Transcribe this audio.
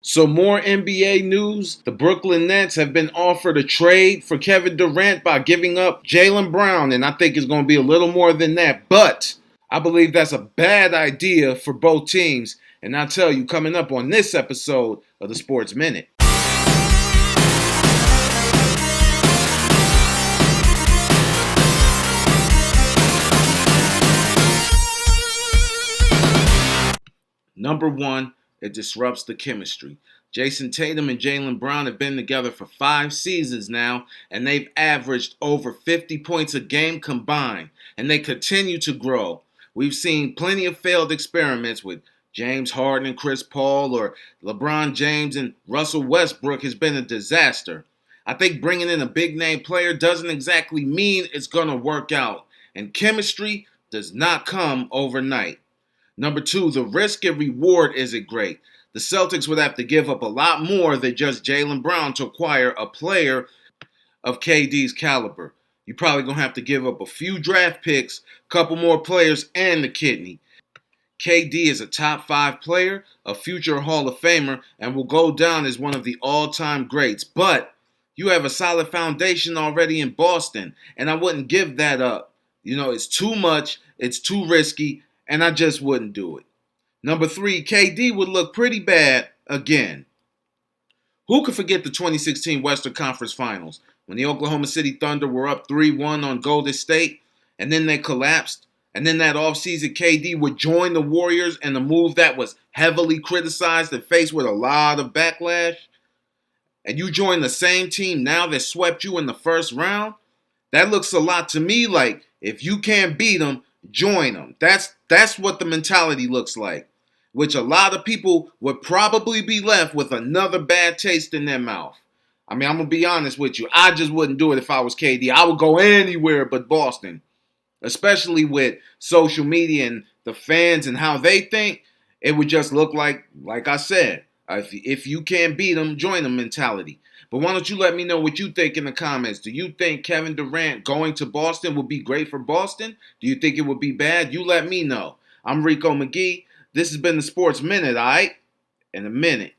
So more NBA news. The Brooklyn Nets have been offered a trade for Kevin Durant by giving up Jaylen Brown, and I think it's going to be a little more than that. But I believe that's a bad idea for both teams. And I'll tell you coming up on this episode of the Sports Minute. Number one, it disrupts the chemistry. Jason Tatum and Jaylen Brown have been together for 5 seasons now, and they've averaged over 50 points a game combined, and they continue to grow. We've seen plenty of failed experiments with James Harden and Chris Paul, or LeBron James and Russell Westbrook has been a disaster. I think bringing in a big name player doesn't exactly mean it's going to work out, and chemistry does not come overnight. Number two, the risk and reward isn't great. The Celtics would have to give up a lot more than just Jaylen Brown to acquire a player of KD's caliber. You're probably going to have to give up a few draft picks, a couple more players, and the kidney. KD is a top 5 player, a future Hall of Famer, and will go down as one of the all-time greats. But you have a solid foundation already in Boston, and I wouldn't give that up. It's too much, it's too risky, and I just wouldn't do it. Number 3, KD would look pretty bad again. Who could forget the 2016 Western Conference Finals when the Oklahoma City Thunder were up 3-1 on Golden State, and then they collapsed? And then that offseason, KD would join the Warriors in a move that was heavily criticized and faced with a lot of backlash? And you join the same team now that swept you in the first round? That looks a lot to me like if you can't beat them, join them. That's what the mentality looks like, which a lot of people would probably be left with another bad taste in their mouth. I mean, I'm going to be honest with you. I just wouldn't do it if I was KD. I would go anywhere but Boston, especially with social media and the fans and how they think. It would just look like I said, if you can't beat them, join them mentality. But why don't you let me know what you think in the comments? Do you think Kevin Durant going to Boston would be great for Boston? Do you think it would be bad? You let me know. I'm Rico McGee. This has been the Sports Minute, all right? In a minute.